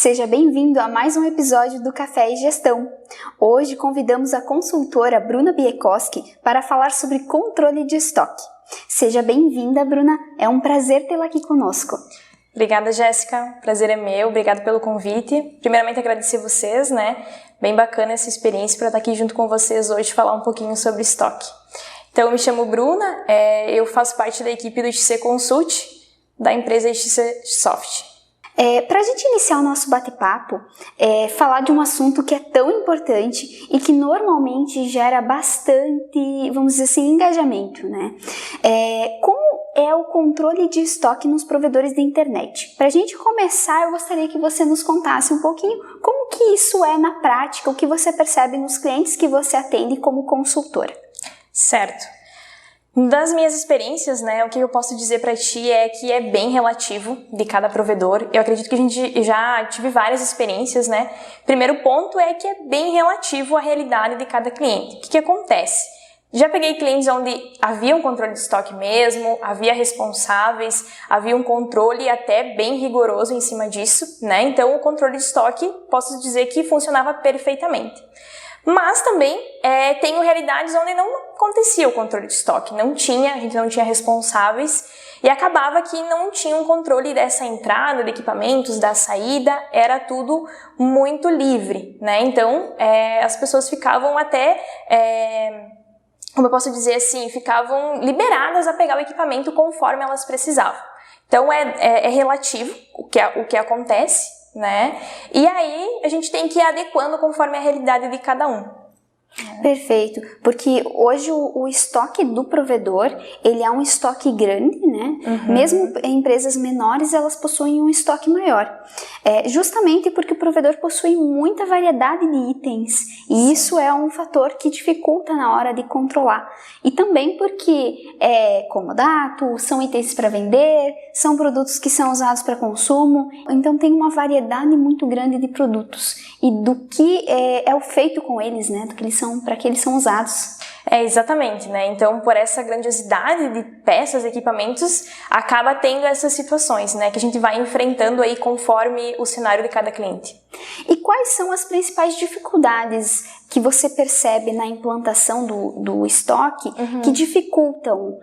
Seja bem-vindo a mais um episódio do Café e Gestão. Hoje convidamos a consultora Bruna Biekoski para falar sobre controle de estoque. Seja bem-vinda, Bruna. É um prazer tê-la aqui conosco. Obrigada, Jéssica. Prazer é meu. Obrigada pelo convite. Primeiramente, agradecer vocês, Bem bacana essa experiência para estar aqui junto com vocês hoje falar um pouquinho sobre estoque. Então, eu me chamo Bruna, eu faço parte da equipe do XC Consult, da empresa XC Soft. Para a gente iniciar o nosso bate-papo, falar de um assunto que é tão importante e que normalmente gera bastante, vamos dizer assim, engajamento, Como é o controle de estoque nos provedores da internet? Para a gente começar, eu gostaria que você nos contasse um pouquinho como que isso é na prática, o que você percebe nos clientes que você atende como consultora. Certo. Das minhas experiências, o que eu posso dizer para ti é que é bem relativo de cada provedor. Eu acredito que eu já tive várias experiências, Primeiro ponto é que é bem relativo à realidade de cada cliente. O que acontece? Já peguei clientes onde havia um controle de estoque mesmo, havia responsáveis, havia um controle até bem rigoroso em cima disso, Então, o controle de estoque, posso dizer que funcionava perfeitamente. Mas também tenho realidades onde não acontecia o controle de estoque, a gente não tinha responsáveis e acabava que não tinha um controle dessa entrada de equipamentos, da saída, era tudo muito livre, Então, as pessoas ficavam até, como eu posso dizer assim, ficavam liberadas a pegar o equipamento conforme elas precisavam. Então, é relativo o que acontece, E aí a gente tem que ir adequando conforme a realidade de cada um. Perfeito, porque hoje o estoque do provedor, ele é um estoque grande, Mesmo empresas menores, elas possuem um estoque maior. Justamente porque o provedor possui muita variedade de itens, e isso é um fator que dificulta na hora de controlar. E também porque é comodato, são itens para vender, são produtos que são usados para consumo, então tem uma variedade muito grande de produtos e do que é o feito com eles, do que eles são, para que eles são usados. Exatamente, Então, por essa grandiosidade de peças, equipamentos, acaba tendo essas situações, que a gente vai enfrentando aí conforme o cenário de cada cliente. E quais são as principais dificuldades que você percebe na implantação do estoque que dificultam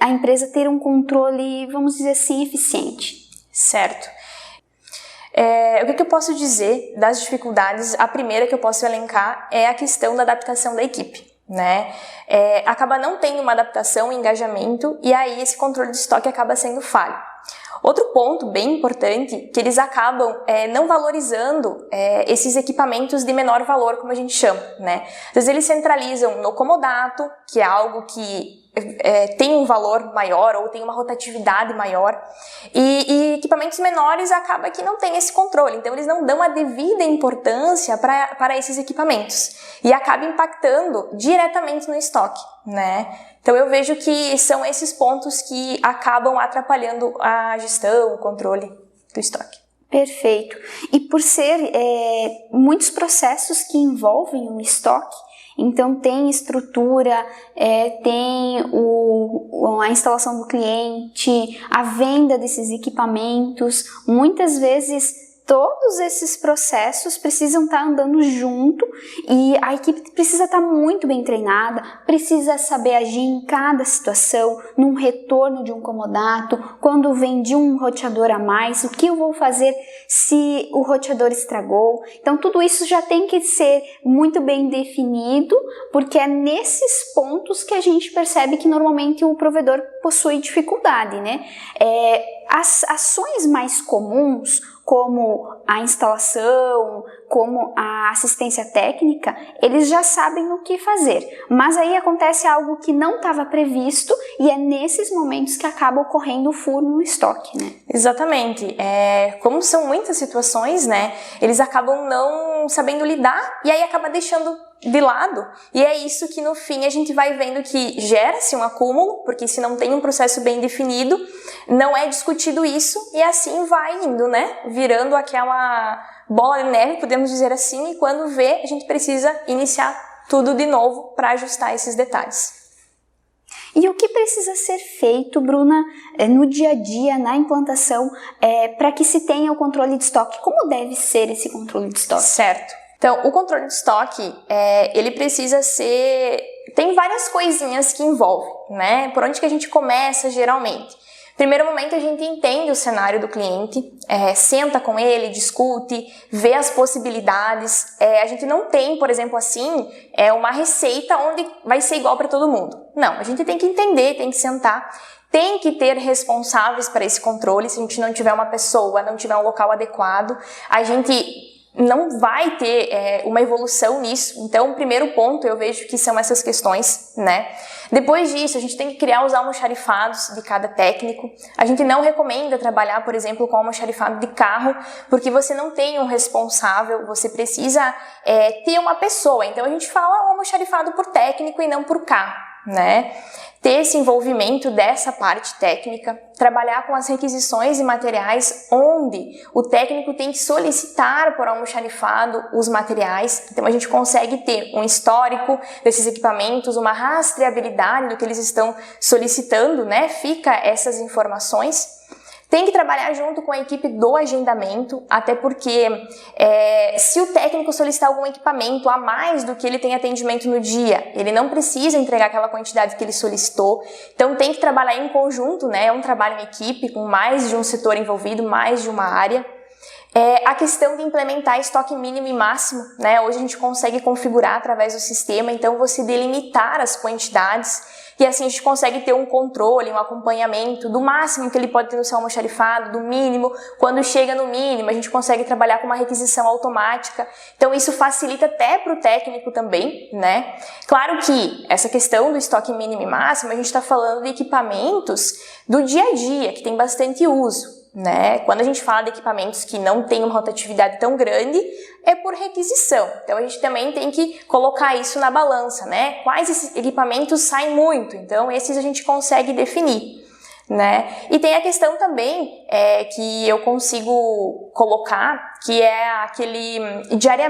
a empresa ter um controle, vamos dizer assim, eficiente? Certo. O que eu posso dizer das dificuldades? A primeira que eu posso elencar é a questão da adaptação da equipe, Acaba não tendo uma adaptação, um engajamento, e aí esse controle de estoque acaba sendo falho. Outro ponto bem importante, que eles acabam não valorizando esses equipamentos de menor valor, como a gente chama, Às vezes eles centralizam no comodato, que é algo que tem um valor maior ou tem uma rotatividade maior, e equipamentos menores acaba que não tem esse controle, então eles não dão a devida importância para esses equipamentos e acaba impactando diretamente no estoque, Então eu vejo que são esses pontos que acabam atrapalhando a gestão, o controle do estoque. Perfeito. E por ser muitos processos que envolvem o estoque, então tem estrutura, tem a instalação do cliente, a venda desses equipamentos, muitas vezes todos esses processos precisam estar andando junto e a equipe precisa estar muito bem treinada, precisa saber agir em cada situação, num retorno de um comodato, quando vendi um roteador a mais, o que eu vou fazer se o roteador estragou. Então tudo isso já tem que ser muito bem definido, porque é nesses pontos que a gente percebe que normalmente o provedor possui dificuldade, As ações mais comuns, como a instalação, como a assistência técnica, eles já sabem o que fazer. Mas aí acontece algo que não estava previsto e é nesses momentos que acaba ocorrendo o furo no estoque, Exatamente. Como são muitas situações, eles acabam não sabendo lidar e aí acaba deixando de lado. E é isso que no fim a gente vai vendo que gera-se um acúmulo, porque se não tem um processo bem definido, não é discutido isso e assim vai indo, Virando aquela bola de neve, podemos dizer assim, e quando vê, a gente precisa iniciar tudo de novo para ajustar esses detalhes. E o que precisa ser feito, Bruna, no dia a dia, na implantação, para que se tenha o controle de estoque? Como deve ser esse controle de estoque? Certo. Então, o controle de estoque, ele precisa ser... Tem várias coisinhas que envolvem, né? Por onde que a gente começa, geralmente? Primeiro momento, a gente entende o cenário do cliente, senta com ele, discute, vê as possibilidades. A gente não tem, por exemplo, assim, uma receita onde vai ser igual para todo mundo. Não, a gente tem que entender, tem que sentar, tem que ter responsáveis para esse controle. Se a gente não tiver uma pessoa, não tiver um local adequado, a gente não vai ter uma evolução nisso. Então, o primeiro ponto eu vejo que são essas questões, né? Depois disso, a gente tem que criar os almoxarifados de cada técnico. A gente não recomenda trabalhar, por exemplo, com almoxarifado de carro, porque você não tem um responsável, você precisa ter uma pessoa. Então, a gente fala um almoxarifado por técnico e não por carro, né? Ter esse envolvimento dessa parte técnica, trabalhar com as requisições e materiais onde o técnico tem que solicitar por almoxarifado os materiais. Então a gente consegue ter um histórico desses equipamentos, uma rastreabilidade do que eles estão solicitando, né? Fica essas informações. Tem que trabalhar junto com a equipe do agendamento, até porque se o técnico solicitar algum equipamento a mais do que ele tem atendimento no dia, ele não precisa entregar aquela quantidade que ele solicitou. Então tem que trabalhar em conjunto, né? É um trabalho em equipe, com mais de um setor envolvido, mais de uma área. A questão de implementar estoque mínimo e máximo, né? Hoje a gente consegue configurar através do sistema, então você delimitar as quantidades e assim a gente consegue ter um controle, um acompanhamento do máximo que ele pode ter no seu almoxarifado, do mínimo. Quando chega no mínimo, a gente consegue trabalhar com uma requisição automática. Então isso facilita até para o técnico também, né? Claro que essa questão do estoque mínimo e máximo, a gente está falando de equipamentos do dia a dia, que tem bastante uso, né? Quando a gente fala de equipamentos que não têm uma rotatividade tão grande, é por requisição. Então a gente também tem que colocar isso na balança, né? Quais esses equipamentos saem muito? Então esses a gente consegue definir, né? E tem a questão também que eu consigo colocar, que é aquele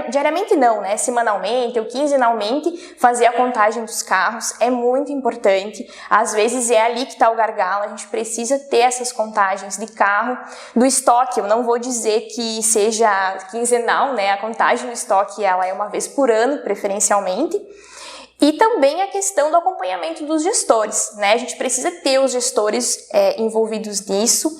diariamente não, né? Semanalmente ou quinzenalmente fazer a contagem dos carros é muito importante. Às vezes é ali que está o gargalo, a gente precisa ter essas contagens de carro, do estoque. Eu não vou dizer que seja quinzenal, né? A contagem do estoque ela é uma vez por ano, preferencialmente. E também a questão do acompanhamento dos gestores, né? A gente precisa ter os gestores envolvidos nisso,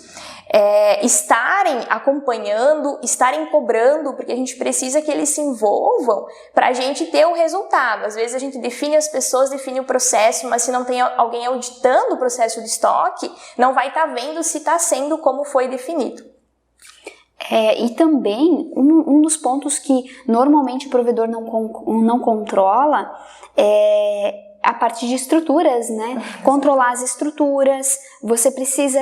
estarem acompanhando, estarem cobrando, porque a gente precisa que eles se envolvam para a gente ter o resultado. Às vezes a gente define as pessoas, define o processo, mas se não tem alguém auditando o processo de estoque, não vai estar vendo se está sendo como foi definido. E também, um dos pontos que normalmente o provedor não controla é a parte de estruturas, né? Controlar as estruturas, você precisa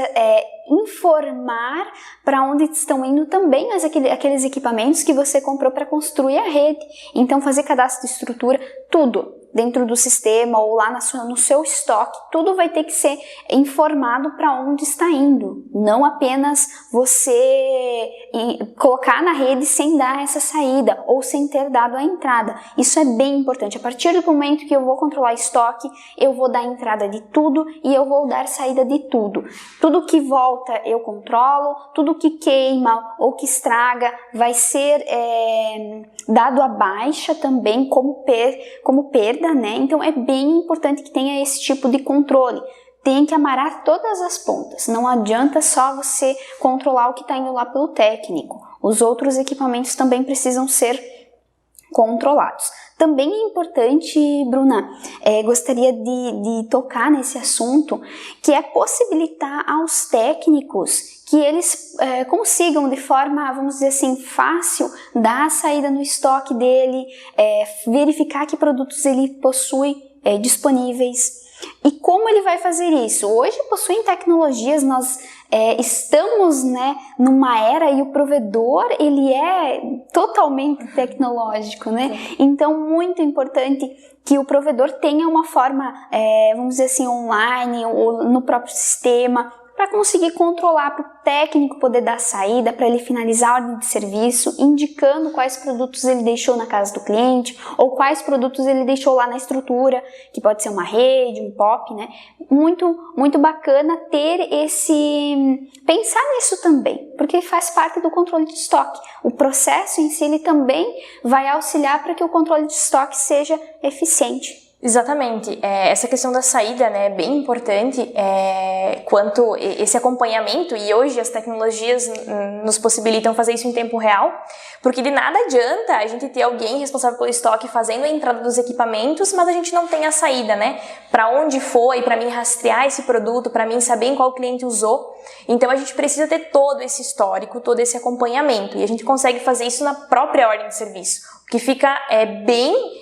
informar para onde estão indo também aqueles equipamentos que você comprou para construir a rede. Então, fazer cadastro de estrutura, tudo dentro do sistema ou lá no seu estoque, tudo vai ter que ser informado para onde está indo. Não apenas você colocar na rede sem dar essa saída ou sem ter dado a entrada. Isso é bem importante. A partir do momento que eu vou controlar estoque, eu vou dar entrada de tudo e eu vou dar saída de tudo. Tudo que volta eu controlo, tudo que queima ou que estraga vai ser dado a baixa também como perda, né? Então é bem importante que tenha esse tipo de controle. Tem que amarrar todas as pontas. Não adianta só você controlar o que está indo lá pelo técnico. Os outros equipamentos também precisam ser controlados. Também é importante, Bruna, gostaria de tocar nesse assunto, que é possibilitar aos técnicos que eles consigam de forma, vamos dizer assim, fácil, dar a saída no estoque dele, verificar que produtos ele possui disponíveis. E como ele vai fazer isso? Hoje possuem tecnologias, nós estamos, né, numa era e o provedor ele é totalmente tecnológico, né? Então muito importante que o provedor tenha uma forma, vamos dizer assim, online ou no próprio sistema, para conseguir controlar, para o técnico poder dar saída, para ele finalizar a ordem de serviço, indicando quais produtos ele deixou na casa do cliente ou quais produtos ele deixou lá na estrutura, que pode ser uma rede, um POP, né? Muito bacana ter pensar nisso também, porque faz parte do controle de estoque. O processo em si, ele também vai auxiliar para que o controle de estoque seja eficiente. Exatamente. Essa questão da saída, né, é bem importante quanto esse acompanhamento, e hoje as tecnologias nos possibilitam fazer isso em tempo real, porque de nada adianta a gente ter alguém responsável pelo estoque fazendo a entrada dos equipamentos, mas a gente não tem a saída, né? Para onde foi, para mim rastrear esse produto, para mim saber em qual cliente usou. Então a gente precisa ter todo esse histórico, todo esse acompanhamento, e a gente consegue fazer isso na própria ordem de serviço, o que fica bem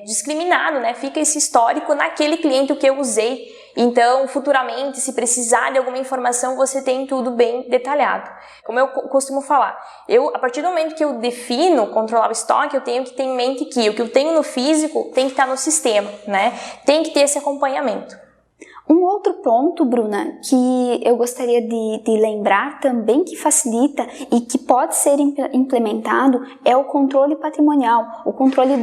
discriminado, né? Fica esse histórico naquele cliente que eu usei. Então, futuramente, se precisar de alguma informação, você tem tudo bem detalhado. Como eu costumo falar, a partir do momento que eu defino controlar o estoque, eu tenho que ter em mente que o que eu tenho no físico tem que estar no sistema, né? Tem que ter esse acompanhamento. Um outro ponto, Bruna, que eu gostaria de lembrar também, que facilita e que pode ser implementado, é o controle patrimonial, o controle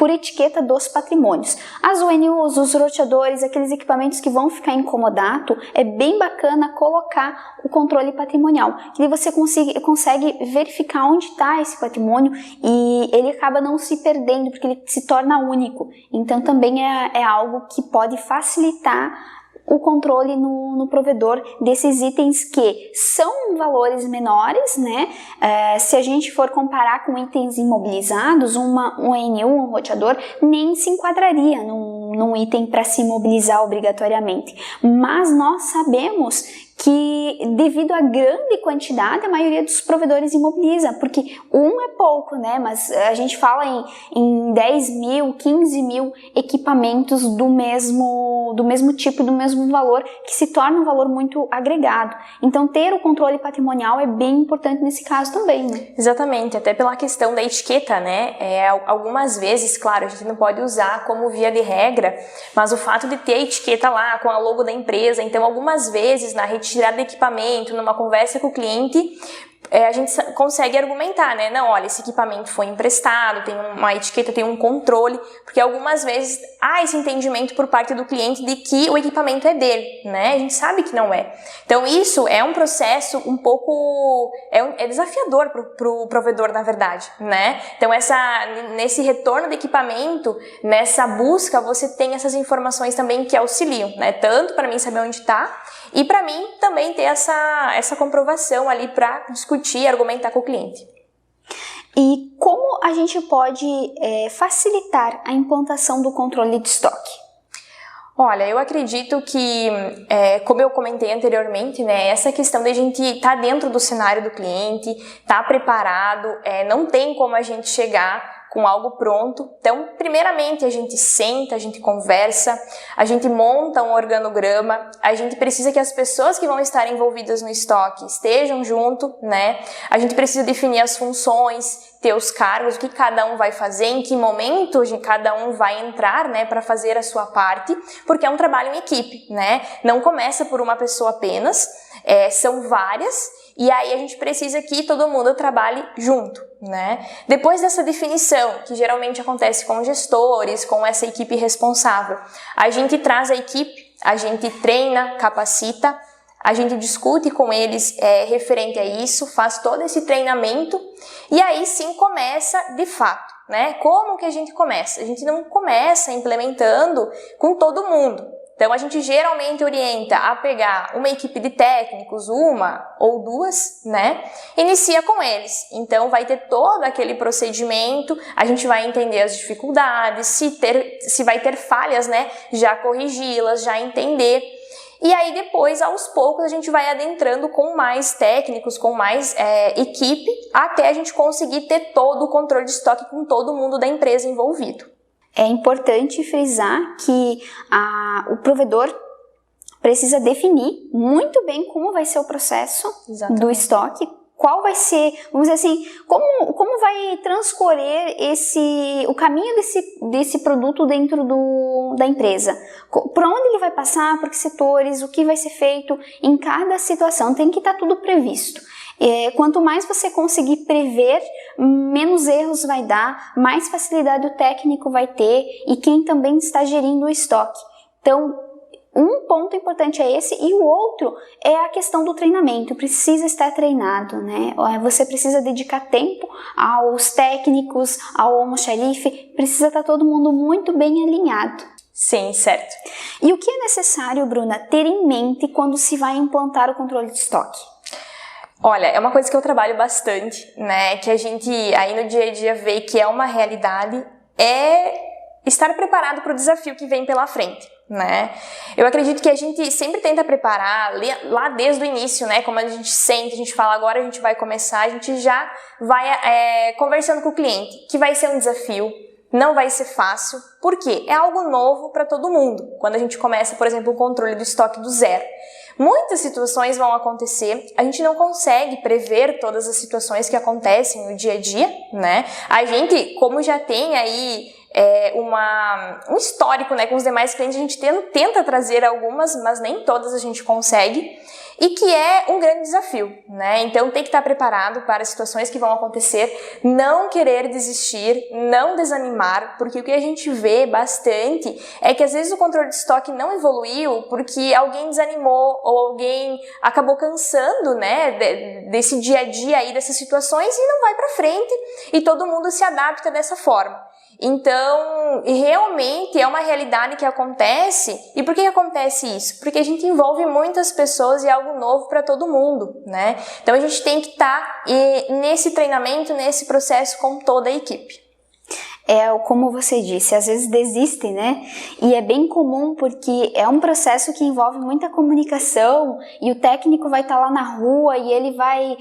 por etiqueta dos patrimônios. As UNUs, os roteadores, aqueles equipamentos que vão ficar em comodato, é bem bacana colocar o controle patrimonial, que você consegue verificar onde está esse patrimônio e ele acaba não se perdendo, porque ele se torna único. Então também é algo que pode facilitar o controle no provedor desses itens que são valores menores, né? Se a gente for comparar com itens imobilizados, um ENU, um roteador, nem se enquadraria num item para se imobilizar obrigatoriamente. Mas nós sabemos que devido à grande quantidade, a maioria dos provedores imobiliza, porque é pouco, né? Mas a gente fala em 10 mil, 15 mil equipamentos do mesmo tipo, do mesmo valor, que se torna um valor muito agregado. Então, ter o controle patrimonial é bem importante nesse caso também, né? Exatamente, até pela questão da etiqueta, né? Algumas vezes, claro, a gente não pode usar como via de regra, mas o fato de ter a etiqueta lá com a logo da empresa, então algumas vezes na retirada de equipamento, numa conversa com o cliente, a gente consegue argumentar, né? Não, olha, esse equipamento foi emprestado, tem uma etiqueta, tem um controle, porque algumas vezes há esse entendimento por parte do cliente de que o equipamento é dele, né? A gente sabe que não é. Então isso é um processo um pouco desafiador para o provedor, na verdade, né? Então nesse retorno de equipamento, nessa busca, você tem essas informações também que auxiliam, né? Tanto para mim saber onde está e para mim também ter essa comprovação ali para discutir, argumentar com o cliente. E como a gente pode facilitar a implantação do controle de estoque? Olha, eu acredito que, como eu comentei anteriormente, né, essa questão de a gente estar dentro do cenário do cliente, estar preparado, não tem como a gente chegar com algo pronto. Então, primeiramente, a gente senta, a gente conversa, a gente monta um organograma, a gente precisa que as pessoas que vão estar envolvidas no estoque estejam junto, né? A gente precisa definir as funções, ter os cargos, o que cada um vai fazer, em que momento cada um vai entrar, né, para fazer a sua parte, porque é um trabalho em equipe, né? Não começa por uma pessoa apenas, são várias, e aí a gente precisa que todo mundo trabalhe junto, né? Depois dessa definição, que geralmente acontece com gestores, com essa equipe responsável, a gente traz a equipe, a gente treina, capacita, a gente discute com eles referente a isso, faz todo esse treinamento e aí sim começa de fato, né? Como que a gente começa? A gente não começa implementando com todo mundo. Então, a gente geralmente orienta a pegar uma equipe de técnicos, uma ou duas, né? Inicia com eles. Então, vai ter todo aquele procedimento, a gente vai entender as dificuldades, se vai ter falhas, né? Já corrigi-las, já entender. E aí, depois, aos poucos, a gente vai adentrando com mais técnicos, com mais equipe, até a gente conseguir ter todo o controle de estoque com todo mundo da empresa envolvido. É importante frisar que o provedor precisa definir muito bem como vai ser o processo do estoque Qual vai ser, vamos dizer assim, como vai transcorrer o caminho desse produto dentro da empresa? Por onde ele vai passar, por que setores, o que vai ser feito em cada situação, tem que estar tudo previsto. Quanto mais você conseguir prever, menos erros vai dar, mais facilidade o técnico vai ter e quem também está gerindo o estoque. Então, um ponto importante é esse, e o outro é a questão do treinamento. Precisa estar treinado, né? Você precisa dedicar tempo aos técnicos, ao almoxarife, precisa estar todo mundo muito bem alinhado. Sim, certo. E o que é necessário, Bruna, ter em mente quando se vai implantar o controle de estoque? Olha, é uma coisa que eu trabalho bastante, né? Que a gente aí no dia a dia vê que é uma realidade, é estar preparado para o desafio que vem pela frente, né? Eu acredito que a gente sempre tenta preparar lá desde o início, né? Como a gente sente, a gente fala agora a gente vai começar, a gente já vai conversando com o cliente, que vai ser um desafio, não vai ser fácil, porque é algo novo para todo mundo. Quando a gente começa, por exemplo, o controle do estoque do zero, muitas situações vão acontecer, a gente não consegue prever todas as situações que acontecem no dia a dia, né? A gente, como já tem aí um histórico, né, com os demais clientes, a gente tenta trazer algumas, mas nem todas a gente consegue, e que é um grande desafio, né? Então tem que estar preparado para as situações que vão acontecer, não querer desistir, não desanimar, porque o que a gente vê bastante é que às vezes o controle de estoque não evoluiu porque alguém desanimou ou alguém acabou cansando, né, desse dia a dia aí, dessas situações, e não vai para frente, e todo mundo se adapta dessa forma. Então, realmente é uma realidade que acontece. E por que acontece isso? Porque a gente envolve muitas pessoas e é algo novo para todo mundo, né? Então a gente tem que estar nesse treinamento, nesse processo com toda a equipe. Como você disse, às vezes desistem, né? E é bem comum porque é um processo que envolve muita comunicação e o técnico vai estar lá na rua e ele vai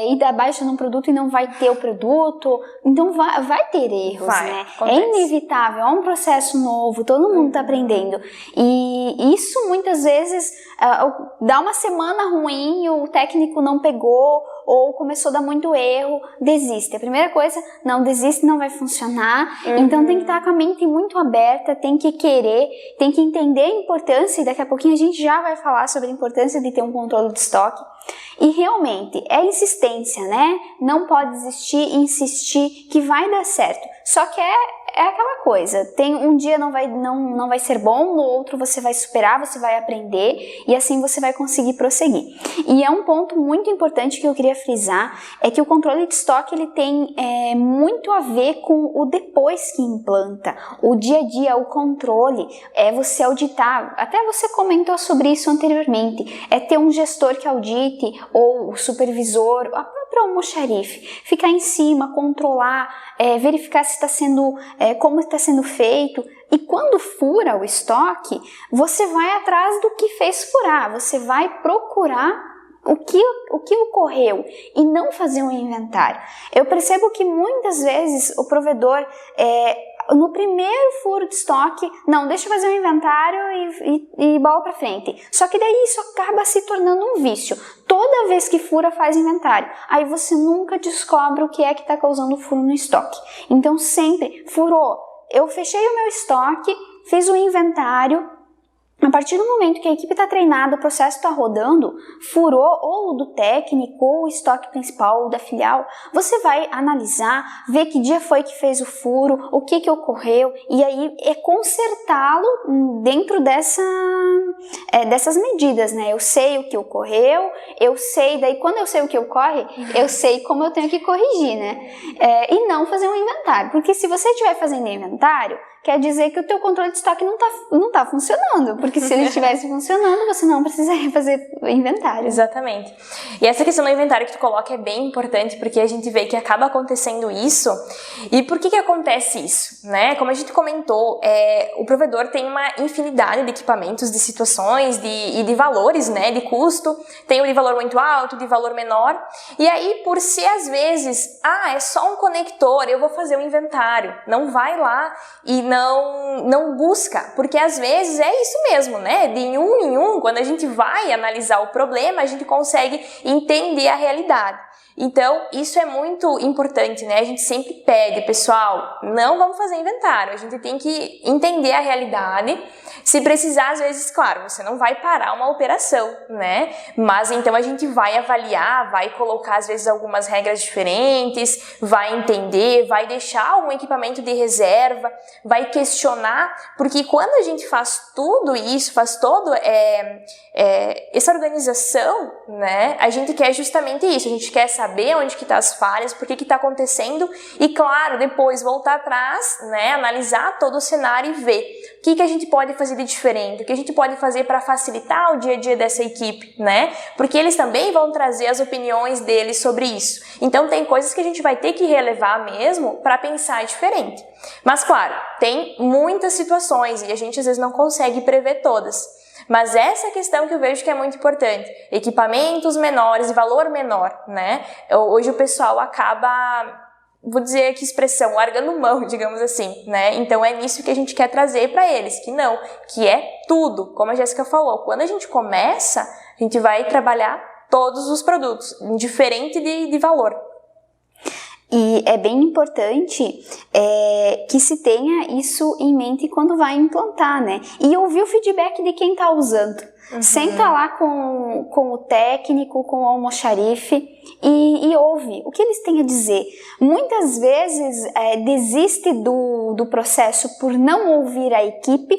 ir dar baixa num produto e não vai ter o produto. Então vai ter erros, né? Acontece. É inevitável, é um processo novo, todo mundo está aprendendo. E isso muitas vezes dá uma semana ruim, o técnico não pegou ou começou a dar muito erro, desiste. A primeira coisa, não desiste, não vai funcionar. Então tem que estar com a mente muito aberta, tem que querer, tem que entender a importância, e daqui a pouquinho a gente já vai falar sobre a importância de ter um controle de estoque. E realmente, é insistência, né? Não pode desistir, insistir que vai dar certo. Só que é aquela coisa, um dia não vai ser bom, no outro você vai superar, você vai aprender e assim você vai conseguir prosseguir. E é um ponto muito importante que eu queria frisar, é que o controle de estoque ele tem muito a ver com o depois que implanta, o dia a dia, o controle, é você auditar, até você comentou sobre isso anteriormente, é ter um gestor que audite, ou o supervisor, a própria almoxarife, ficar em cima, controlar, verificar se está sendo, como está sendo feito. E quando fura o estoque, você vai atrás do que fez furar, você vai procurar o que ocorreu e não fazer um inventário. Eu percebo que muitas vezes o provedor, no primeiro furo de estoque, não, deixa eu fazer um inventário e bola pra frente. Só que daí isso acaba se tornando um vício. Toda vez que fura, faz inventário. Aí você nunca descobre o que é que está causando o furo no estoque. Então sempre, furou, eu fechei o meu estoque, fiz o inventário. A partir do momento que a equipe está treinada, o processo está rodando, furou ou do técnico, ou o estoque principal, ou da filial, você vai analisar, ver que dia foi que fez o furo, o que ocorreu, e aí consertá-lo dentro dessas medidas, né? Eu sei o que ocorreu, eu sei, daí quando eu sei o que ocorre, eu sei como eu tenho que corrigir, né? E não fazer um inventário, porque se você estiver fazendo inventário, quer dizer que o teu controle de estoque não tá funcionando, porque se ele estivesse funcionando, você não precisaria fazer inventário. Exatamente. E essa questão do inventário que tu coloca é bem importante, porque a gente vê que acaba acontecendo isso. E por que acontece isso, né? Como a gente comentou, o provedor tem uma infinidade de equipamentos, de situações e de valores, né? De custo. Tem o de valor muito alto, de valor menor. E aí, por ser às vezes, é só um conector, eu vou fazer o inventário. Não vai lá e não busca, porque às vezes é isso mesmo. mesmo, né? De em um, quando a gente vai analisar o problema, a gente consegue entender a realidade. Então, isso é muito importante, né? A gente sempre pede, pessoal, não vamos fazer inventário, a gente tem que entender a realidade. Se precisar, às vezes, claro, você não vai parar uma operação, né? Mas então a gente vai avaliar, vai colocar, às vezes, algumas regras diferentes, vai entender, vai deixar algum equipamento de reserva, vai questionar, porque quando a gente faz tudo isso, faz toda essa organização, né? A gente quer justamente isso, a gente quer saber onde que tá as falhas, por que tá acontecendo e, claro, depois voltar atrás, né? Analisar todo o cenário e ver o que a gente pode fazer de diferente, o que a gente pode fazer para facilitar o dia a dia dessa equipe, né? Porque eles também vão trazer as opiniões deles sobre isso. Então tem coisas que a gente vai ter que relevar mesmo para pensar diferente. Mas claro, tem muitas situações e a gente às vezes não consegue prever todas. Mas essa é a questão que eu vejo que é muito importante. Equipamentos menores e valor menor, né? Hoje o pessoal acaba, vou dizer que expressão, largando mão, digamos assim, né? Então é nisso que a gente quer trazer para eles, que não, que é tudo. Como a Jéssica falou, quando a gente começa, a gente vai trabalhar todos os produtos, indiferente de valor. E é bem importante que se tenha isso em mente quando vai implantar, né? E ouvir o feedback de quem está usando. Senta lá com o técnico, com o almoxarife e ouve o que eles têm a dizer. Muitas vezes desiste do processo por não ouvir a equipe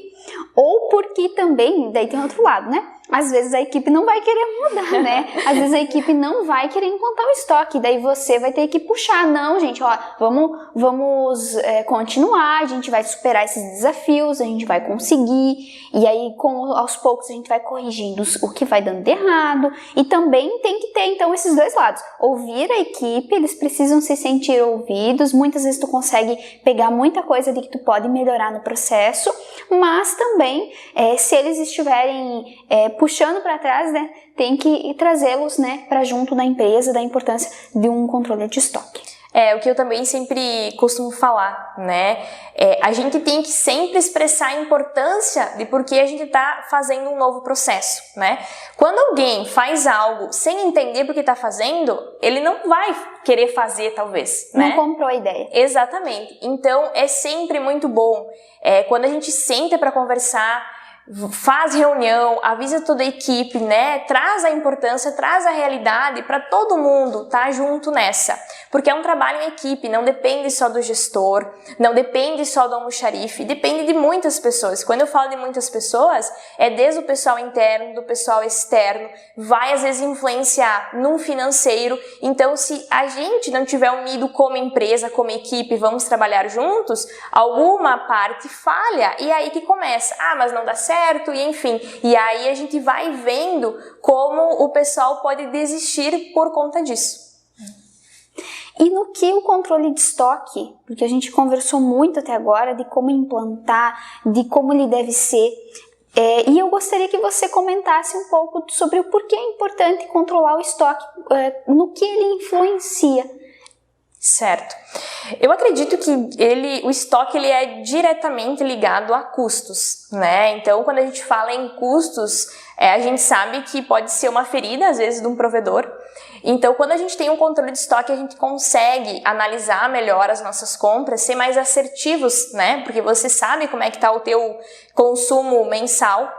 ou porque também, daí tem outro lado, né? Às vezes a equipe não vai querer mudar, né? Às vezes a equipe não vai querer implantar o estoque, daí você vai ter que puxar. Não, gente, ó, vamos continuar, a gente vai superar esses desafios, a gente vai conseguir. E aí, aos poucos, a gente vai corrigindo o que vai dando de errado. E também tem que ter, então, esses dois lados. Ouvir a equipe, eles precisam se sentir ouvidos. Muitas vezes tu consegue pegar muita coisa de que tu pode melhorar no processo, mas também, se eles estiverem puxando para trás, né, tem que trazê-los, né, para junto da empresa, da importância de um controle de estoque. O que eu também sempre costumo falar, né? A gente tem que sempre expressar a importância de por que a gente está fazendo um novo processo, né? Quando alguém faz algo sem entender por que está fazendo, ele não vai querer fazer, talvez, né? Não comprou a ideia. Exatamente. Então, é sempre muito bom quando a gente senta para conversar, faz reunião, avisa toda a equipe, né? Traz a importância, traz a realidade para todo mundo estar junto nessa. Porque é um trabalho em equipe, não depende só do gestor, não depende só do almoxarife, depende de muitas pessoas. Quando eu falo de muitas pessoas, é desde o pessoal interno, do pessoal externo, vai às vezes influenciar num financeiro. Então, se a gente não tiver unido como empresa, como equipe, vamos trabalhar juntos, alguma parte falha e aí que começa, mas não dá certo, e enfim. E aí a gente vai vendo como o pessoal pode desistir por conta disso. E no que o controle de estoque, porque a gente conversou muito até agora de como implantar, de como ele deve ser, e eu gostaria que você comentasse um pouco sobre o porquê é importante controlar o estoque, no que ele influencia. Certo. Eu acredito que o estoque ele é diretamente ligado a custos, né? Então, quando a gente fala em custos, a gente sabe que pode ser uma ferida, às vezes, de um provedor. Então, quando a gente tem um controle de estoque, a gente consegue analisar melhor as nossas compras, ser mais assertivos, né? Porque você sabe como é que está o teu consumo mensal.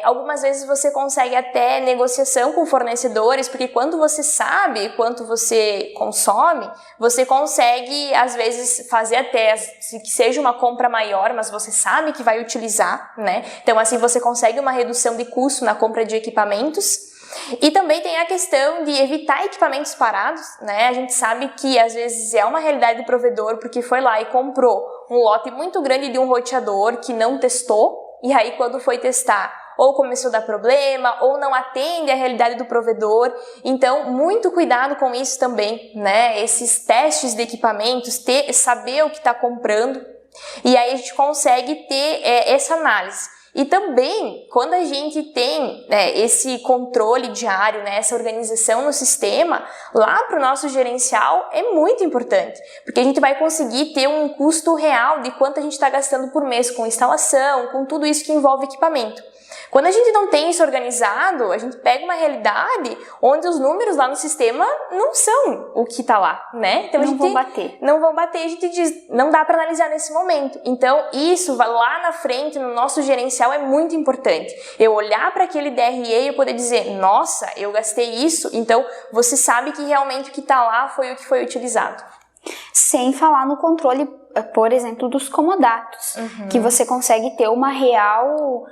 Algumas vezes você consegue até negociação com fornecedores, porque quando você sabe quanto você consome, você consegue, às vezes, fazer até que seja uma compra maior, mas você sabe que vai utilizar, né? Então, assim, você consegue uma redução de custo na compra de equipamentos. E também tem a questão de evitar equipamentos parados, né? A gente sabe que às vezes é uma realidade do provedor, porque foi lá e comprou um lote muito grande de um roteador que não testou, e aí quando foi testar, ou começou a dar problema, ou não atende à realidade do provedor. Então, muito cuidado com isso também, né? Esses testes de equipamentos, saber o que está comprando, e aí a gente consegue ter essa análise. E também, quando a gente tem esse controle diário, né, essa organização no sistema, lá para o nosso gerencial é muito importante, porque a gente vai conseguir ter um custo real de quanto a gente está gastando por mês com instalação, com tudo isso que envolve equipamento. Quando a gente não tem isso organizado, a gente pega uma realidade onde os números lá no sistema não são o que está lá, né? Então não vão bater. Não vão bater, a gente diz, não dá para analisar nesse momento. Então isso lá na frente, no nosso gerencial, é muito importante. Eu olhar para aquele DRE e eu poder dizer, nossa, eu gastei isso, então você sabe que realmente o que está lá foi o que foi utilizado. Sem falar no controle, por exemplo, dos comodatos, que você consegue ter uma real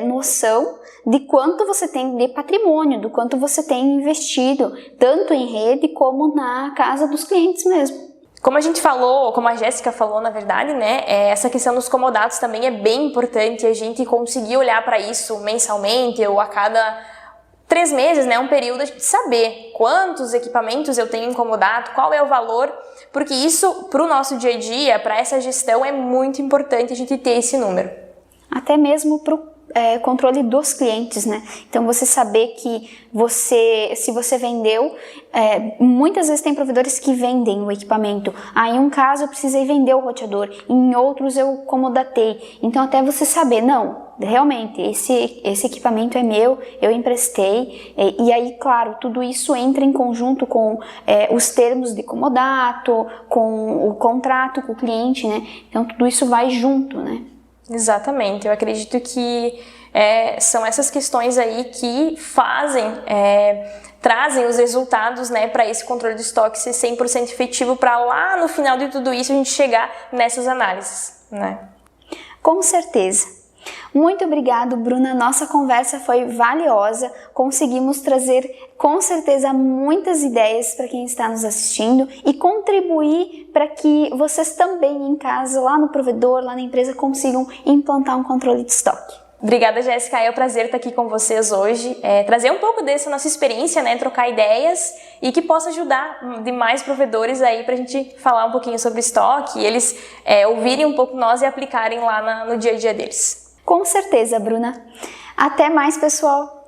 noção de quanto você tem de patrimônio, do quanto você tem investido, tanto em rede como na casa dos clientes mesmo. Como a gente falou, como a Jéssica falou, na verdade, né, essa questão dos comodatos também é bem importante, a gente conseguir olhar para isso mensalmente ou a cada 3 meses, né, um período, a gente saber quantos equipamentos eu tenho em comodato, qual é o valor, porque isso, para o nosso dia a dia, para essa gestão, é muito importante a gente ter esse número. Até mesmo para o controle dos clientes, né? Então você saber que se você vendeu, muitas vezes tem provedores que vendem o equipamento. Em um caso eu precisei vender o roteador, em outros eu comodatei. Então até você saber, não, realmente esse equipamento é meu, eu emprestei, e aí, claro, tudo isso entra em conjunto com os termos de comodato, com o contrato com o cliente, né? Então tudo isso vai junto, né? Exatamente, eu acredito que são essas questões aí que trazem os resultados, né, para esse controle de estoque ser 100% efetivo, para lá no final de tudo isso a gente chegar nessas análises, né? Com certeza. Muito obrigado, Bruna. Nossa conversa foi valiosa. Conseguimos trazer, com certeza, muitas ideias para quem está nos assistindo e contribuir para que vocês também em casa, lá no provedor, lá na empresa, consigam implantar um controle de estoque. Obrigada, Jéssica. É um prazer estar aqui com vocês hoje, trazer um pouco dessa nossa experiência, né, trocar ideias e que possa ajudar demais provedores aí para a gente falar um pouquinho sobre estoque e eles ouvirem um pouco nós e aplicarem lá no dia a dia deles. Com certeza, Bruna. Até mais, pessoal!